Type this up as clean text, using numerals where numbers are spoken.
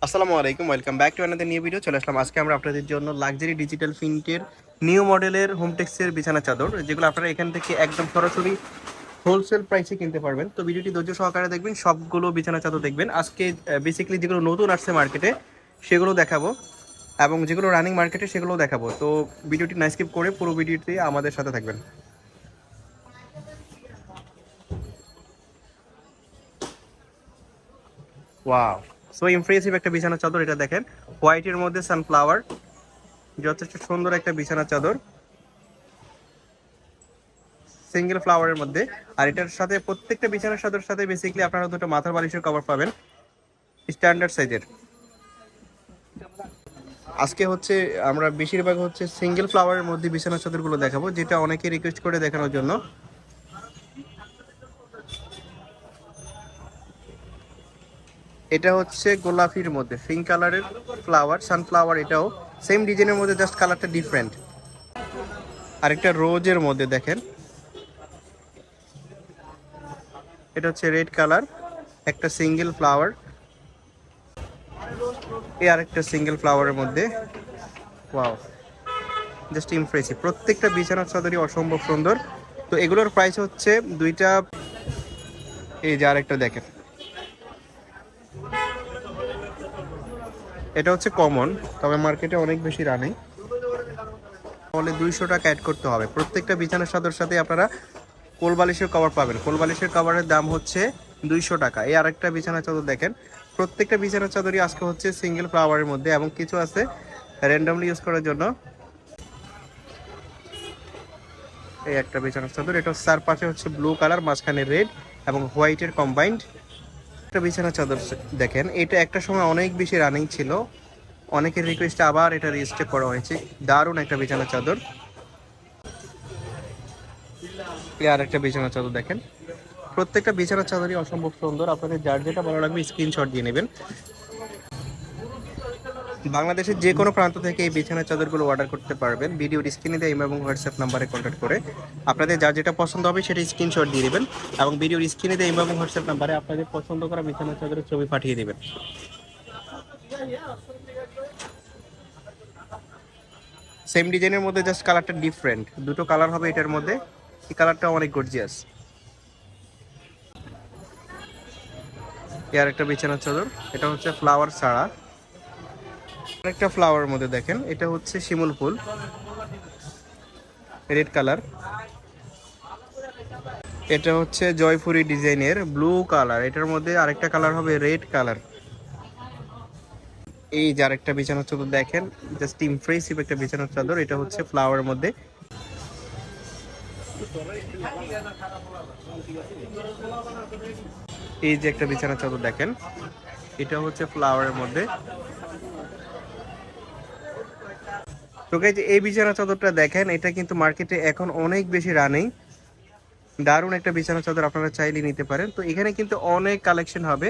আসসালামু আলাইকুম, welcome back to another new video. চলে আসলাম আজকে আমরা আপনাদের জন্য লাক্সারি ডিজিটাল প্রিন্টের নিউ মডেলের হোমটেক্সের বিছানা চাদর, যেগুলো আপনারা এখান থেকে একদম সরাসরি হোলসেল প্রাইসে কিনতে পারবেন। তো ভিডিওটি ধৈর্য সহকারে দেখবেন, সবগুলো বিছানা চাদর দেখবেন। আজকে বেসিক্যালি যেগুলো নতুন আসছে মার্কেটে সেগুলো দেখাবো, এবং যেগুলো রানিং মার্কেটে সেগুলোও দেখাবো। তো ভিডিওটি না স্কিপ করে পুরো ভিডিওটি আমাদের সাথে থাকবেন। ওয়াও, সো ইমপ্রেসিভ একটা বিছানা চাদর। এটা দেখেন, হোয়াইটের মধ্যে সানফ্লাওয়ার, যথেষ্ট সুন্দর একটা বিছানা চাদর, সিঙ্গেল ফ্লাওয়ারের মধ্যে। আর এটার সাথে প্রত্যেকটা বিছানার চাদরের সাথে বেসিক্যালি আপনারা দুটো মাথার বালিশের কভার পাবেন, স্ট্যান্ডার্ড সাইজের। আজকে হচ্ছে আমরা বেশিরভাগ হচ্ছে সিঙ্গেল ফ্লাওয়ারের মধ্যে বিছানার চাদরগুলো দেখাবো, যেটা অনেকে রিকোয়েস্ট করে দেখানোর জন্য। এটা হচ্ছে গোলাপির মধ্যে পিঙ্ক কালারের ফ্লাওয়ার, সানফ্লাওয়ার। এটাও সেম ডিজাইনের মধ্যে, জাস্ট কালারটা ডিফারেন্ট। আরেকটা রোজের মধ্যে দেখেন, এটা হচ্ছে রেড কালার, একটা সিঙ্গেল ফ্লাওয়ার। এই আরেকটা সিঙ্গেল ফ্লাওয়ারের মধ্যে। Wow, just impressive. প্রত্যেকটা বিছানার চাদরই অসম্ভব সুন্দর। তো এগুলোর প্রাইস হচ্ছে দুইটা। এই যে আরেকটা দেখেন, এটা হচ্ছে কমন, তবে মার্কেটে অনেক বেশি রানিং। তাহলে 200 টাকা অ্যাড করতে হবে। প্রত্যেকটা বিছানার চাদর সাথে আপনারা কোল বালিশের কভার পাবেন। কোল বালিশের কভারের দাম হচ্ছে 200 টাকা। এই আরেকটা বিছানার চাদর দেখেন, প্রত্যেকটা বিছানার চাদরই আজকে হচ্ছে সিঙ্গেল ফ্লাওয়ারের মধ্যে, এবং কিছু আছে র্যান্ডমলি ইউজ করার জন্য। এই একটা বিছানার চাদর, এটা চারপাশে হচ্ছে ব্লু কালার, মাঝখানে রেড এবং হোয়াইটের কম্বাইন্ড একটা বিছানার চাদর। দেখেন, এটা একটা সময় অনেক বেশি রানিং ছিল, অনেকের রিকোয়েস্টে আবার এটা রিস্টক করা হয়েছে। দারুণ একটা বিছানার চাদর। এই আর একটা বিছানার চাদর দেখেন, প্রত্যেকটা বিছানার চাদরই অসম্ভব সুন্দর। আপনাদের যার যেটা ভালো লাগবে স্ক্রিনশট দিয়ে নেবেন। বাংলাদেশের যে কোনো প্রান্ত থেকে এই বিছানার চাদরগুলো অর্ডার করতে পারবেন ভিডিওর স্ক্রিনে দেওয়া ইমো এবং হোয়াটসঅ্যাপ নাম্বারে কন্ট্যাক্ট করে। আপনাদের যার যেটা পছন্দ হবে সেটা স্ক্রিনশট দিয়ে দেবেন, এবং ভিডিওর স্ক্রিনে দেওয়া ইমো এবং হোয়াটসঅ্যাপ নাম্বারে আপনাদের পছন্দ করা বিছানার চাদরের ছবি পাঠিয়ে দেবেন। সেম ডিজাইনের মধ্যে জাস্ট কালারটা ডিফারেন্ট, দুটো কালার হবে এটার মধ্যে। এই কালারটা অনেক গর্জিয়াস। এর একটা বিছানার চাদর, এটা হচ্ছে ফ্লাওয়ার ছাড়া। আরেকটা ফ্লাওয়ারের মধ্যে দেখেন, এটা হচ্ছে শিমুল ফুল, রেড কালার। এটা হচ্ছে জয়পুরি ডিজাইনের ব্লু কালার, এটার মধ্যে আরেকটা কালার হবে রেড কালার। এই যে আরেকটা বিছানার চাদর দেখেন, জাস্ট ইমপ্রেসিভ একটা বিছানার চাদর। এটা হচ্ছে ফ্লাওয়ারের মধ্যে। এই যে একটা বিছানার চাদর দেখেন, এটা হচ্ছে ফ্লাওয়ারের মধ্যে। তো গাইজ, এই বিছানা চাদরটা দেখেন, এটা কিন্তু মার্কেটে এখন অনেক বেশি রানিং। দারুণ একটা বিছানা চাদর, আপনারা চাইলে নিতে পারেন। তো এখানে কিন্তু অনেক কালেকশন হবে,